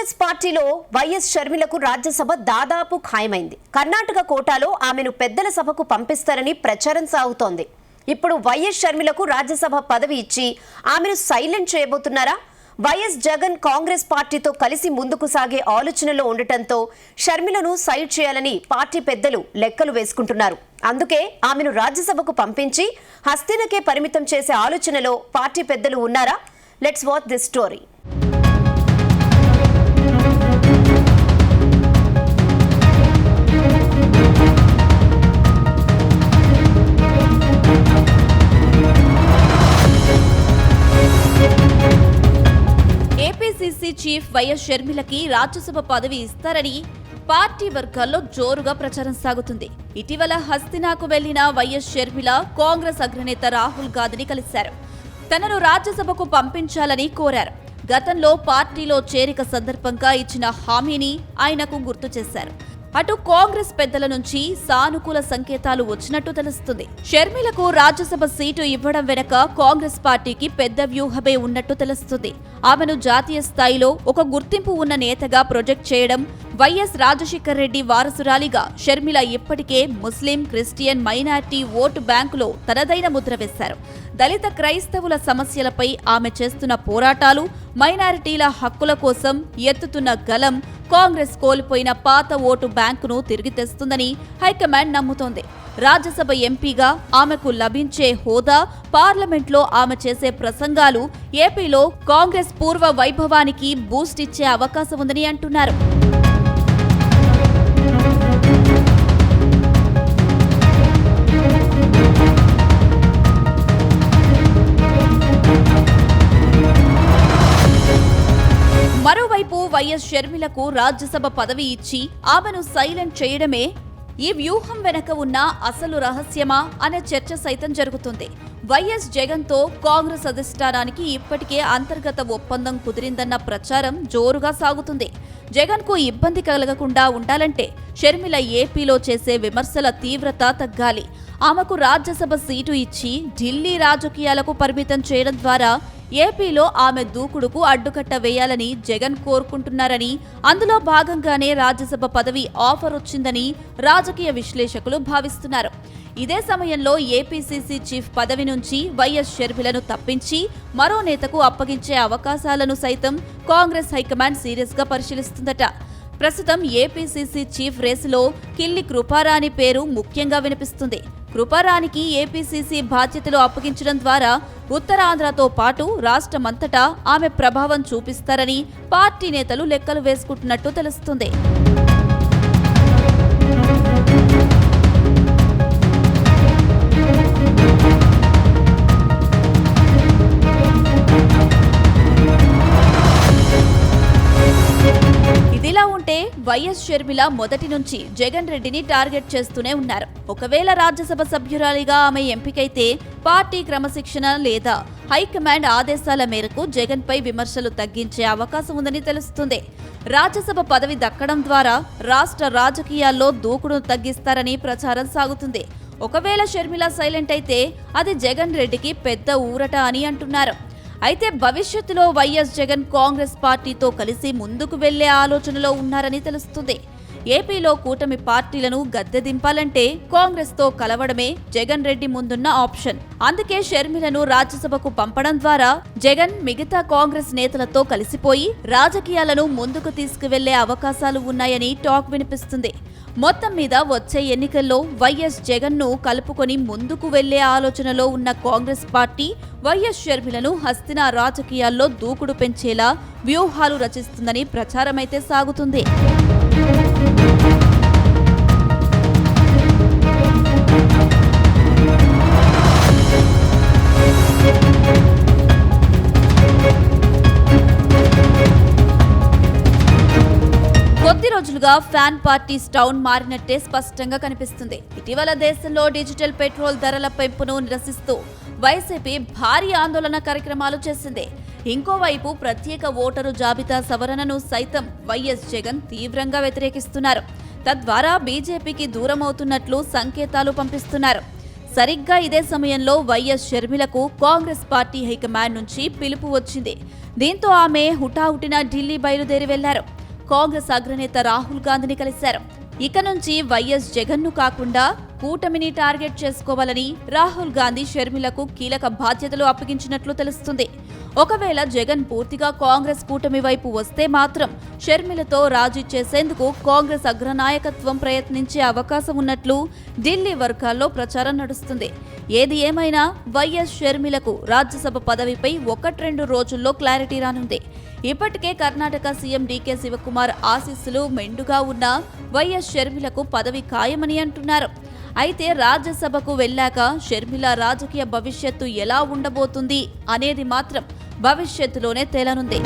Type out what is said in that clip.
కాంగ్రెస్ పార్టీలో వైఎస్ షర్మిలకు రాజ్యసభ దాదాపు ఖాయమైంది. కర్ణాటక కోటాలో ఆమెను పెద్దల సభకు పంపిస్తారని ప్రచారం సాగుతోంది. ఇప్పుడు వైఎస్ షర్మిలకు రాజ్యసభ పదవి ఇచ్చి ఆమెను సైలెంట్ చేయబోతున్నారా? వైఎస్ జగన్ కాంగ్రెస్ పార్టీతో కలిసి ముందుకు సాగే ఆలోచనలో ఉండటంతో షర్మిలను సైడ్ చేయాలని పార్టీ పెద్దలు లెక్కలు వేసుకుంటున్నారు. అందుకే ఆమెను రాజ్యసభకు పంపించి హస్తినకే పరిమితం చేసే ఆలోచనలో పార్టీ పెద్దలు ఉన్నారా? Let's watch this story. APCC chief YS షర్మిలకి రాజ్యసభ పదవి ఇస్తారని పార్టీ వర్గాల్లో జోరుగా ప్రచారం సాగుతుంది. ఇటీవల హస్తినాకు వెళ్లిన వైఎస్ షర్మిల కాంగ్రెస్ అగ్రనేత రాహుల్ గాంధీని కలిశారు. తనను రాజ్యసభకు పంపించాలని కోరారు. గతంలో పార్టీలో చేరిక సందర్భంగా ఇచ్చిన హామీని ఆయనకు గుర్తు చేశారు. అటు కాంగ్రెస్ పెద్దల నుంచి సానుకూల సంకేతాలు వచ్చినట్టు తెలుస్తుంది. షర్మిలకు రాజ్యసభ సీటు ఇవ్వడం వెనక కాంగ్రెస్ పార్టీకి పెద్ద వ్యూహమే ఉన్నట్టు తెలుస్తుంది. ఆమెను జాతీయ స్థాయిలో ఒక గుర్తింపు ఉన్న నేతగా ప్రొజెక్ట్ చేయడం, వైఎస్ రాజశేఖర్ రెడ్డి వారసురాలిగా షర్మిల ఇప్పటికే ముస్లిం, క్రిస్టియన్, మైనార్టీ ఓటు బ్యాంకులో తనదైన ముద్ర వేశారు. దళిత క్రైస్తవుల సమస్యలపై ఆమె చేస్తున్న పోరాటాలు, మైనారిటీల హక్కుల కోసం ఎత్తుతున్న గలం కాంగ్రెస్ కోల్పోయిన పాత ఓటు బ్యాంకును తిరిగి తెస్తుందని హైకమాండ్ నమ్ముతోంది. రాజ్యసభ ఎంపీగా ఆమెకు లభించే హోదా, పార్లమెంట్లో ఆమె చేసే ప్రసంగాలు ఏపీలో కాంగ్రెస్ పూర్వ వైభవానికి బూస్ట్ ఇచ్చే అవకాశం ఉందని అంటున్నారు. మరోవైపు వైఎస్ షర్మిలకు రాజ్యసభ పదవి ఇచ్చి ఆమెను సైలెంట్ చేయడమే ఈ వ్యూహం వెనక ఉన్న అసలు రహస్యమా అనే చర్చ సైతం జరుగుతుంది. వైఎస్ జగన్తో కాంగ్రెస్ అధిష్టానానికి ఇప్పటికే అంతర్గత ఒప్పందం కుదిరిందన్న ప్రచారం జోరుగా సాగుతుంది. జగన్కు ఇబ్బంది కలగకుండా ఉండాలంటే షర్మిల ఏపీలో చేసే విమర్శల తీవ్రత తగ్గాలి. ఆమెకు రాజ్యసభ సీటు ఇచ్చి ఢిల్లీ రాజకీయాలకు పరిమితం చేయడం ద్వారా ఏపీలో ఆమె దూకుడుకు అడ్డుకట్ట వేయాలని జగన్ కోరుకుంటున్నారని, అందులో భాగంగానే రాజ్యసభ పదవి ఆఫర్ వచ్చిందని రాజకీయ విశ్లేషకులు భావిస్తున్నారు. ఇదే సమయంలో ఏపీసీసీ చీఫ్ పదవి నుంచి వైఎస్ షర్మిలను తప్పించి మరో నేతకు అప్పగించే అవకాశాలను సైతం కాంగ్రెస్ హైకమాండ్ సీరియస్గా పరిశీలిస్తుందట. ప్రస్తుతం ఏపీసీసీ చీఫ్ రేసులో కిల్లి కృపారాణి పేరు ముఖ్యంగా వినిపిస్తుంది. కృపారాణికి ఏపీసీసీ బాధ్యతలు అప్పగించడం ద్వారా ఉత్తరాంధ్రతో పాటు రాష్ట్రమంతటా ఆమె ప్రభావం చూపిస్తారని పార్టీ నేతలు లెక్కలు వేసుకుంటున్నట్టు తెలుస్తుంది. ఇదిలా ఉంటే వైఎస్ షర్మిల మొదటి నుంచి జగన్ రెడ్డిని టార్గెట్ చేస్తూనే ఉన్నారు. ఒకవేళ రాజ్యసభ సభ్యురాలిగా ఆమె ఎంపికైతే పార్టీ క్రమశిక్షణ లేదా హైకమాండ్ ఆదేశాల మేరకు జగన్ పై విమర్శలు తగ్గించే అవకాశం ఉందని తెలుస్తుంది. రాజ్యసభ పదవి దక్కడం ద్వారా రాష్ట్ర రాజకీయాల్లో దూకుడును తగ్గిస్తారని ప్రచారం సాగుతుంది. ఒకవేళ షర్మిల సైలెంట్ అయితే అది జగన్ రెడ్డికి పెద్ద ఊరట అని అంటున్నారు. అయితే భవిష్యత్తులో వైఎస్ జగన్ కాంగ్రెస్ పార్టీతో కలిసి ముందుకు వెళ్లే ఆలోచనలో ఉన్నారని తెలుస్తుంది. ఏపీలో కూటమి పార్టీలను గద్దె దింపాలంటే కాంగ్రెస్తో కలవడమే జగన్ రెడ్డి ముందున్న ఆప్షన్. అందుకే షర్మిలను రాజ్యసభకు పంపడం ద్వారా జగన్ మిగతా కాంగ్రెస్ నేతలతో కలిసిపోయి రాజకీయాలను ముందుకు తీసుకువెళ్లే అవకాశాలు ఉన్నాయని టాక్ వినిపిస్తుంది. మొత్తం మీద వచ్చే ఎన్నికల్లో వైఎస్ జగన్ను కలుపుకొని ముందుకు వెళ్లే ఆలోచనలో ఉన్న కాంగ్రెస్ పార్టీ వైఎస్ షర్మిలను హస్తినా రాజకీయాల్లో దూకుడు పెంచేలా వ్యూహాలు రచిస్తుందని ప్రచారమైతే సాగుతుంది. కొద్ది రోజులుగా ఫ్యాన్ పార్టీస్ టౌన్ మారినట్టే స్పష్టంగా కనిపిస్తుంది. ఇటీవల దేశంలో డిజిటల్ పెట్రోల్ ధరల పెంపును నిరసిస్తూ వైసీపీ భారీ ఆందోళన కార్యక్రమాలు చేసింది. ఇంకోవైపు ప్రత్యేక ఓటరు జాబితా సవరణను సైతం వైఎస్ జగన్ తీవ్రంగా వ్యతిరేకిస్తున్నారు. తద్వారా బీజేపీకి దూరమవుతున్నట్లు సంకేతాలు పంపిస్తున్నారు. సరిగ్గా ఇదే సమయంలో వైఎస్ షర్మిలకు కాంగ్రెస్ పార్టీ హైకమాండ్ నుంచి పిలుపు వచ్చింది. దీంతో ఆమె హుటాహుటిన ఢిల్లీ బయలుదేరి వెళ్లారు. కాంగ్రెస్ అగ్రనేత రాహుల్ గాంధీని కలిశారు. ఇక నుంచి వైఎస్ జగన్ను కాకుండా కూటమిని టార్గెట్ చేసుకోవాలని రాహుల్ గాంధీ షర్మిలకు కీలక బాధ్యతలు అప్పగించినట్లు తెలుస్తుంది. ఒకవేళ జగన్ పూర్తిగా కాంగ్రెస్ కూటమి వైపు వస్తే మాత్రం షర్మిలతో రాజీ చేసేందుకు కాంగ్రెస్ అగ్రనాయకత్వం ప్రయత్నించే అవకాశం ఉన్నట్లు ఢిల్లీ వర్గాల్లో ప్రచారం నడుస్తుంది. ఏది ఏమైనా వైఎస్ షర్మిలకు రాజ్యసభ పదవిపై 1-2 రోజుల్లో క్లారిటీ రానుంది. ఇప్పటికే కర్ణాటక సీఎం డీకే శివకుమార్ ఆశీస్సులు మెండుగా ఉన్న వైఎస్ షర్మిలకు పదవి ఖాయమని అంటున్నారు. అయితే రాజ్యసభకు వెళ్లాక షర్మిల రాజకీయ భవిష్యత్తు ఎలా ఉండబోతుంది అనేది మాత్రం భవిష్యత్తులోనే తేలనుంది.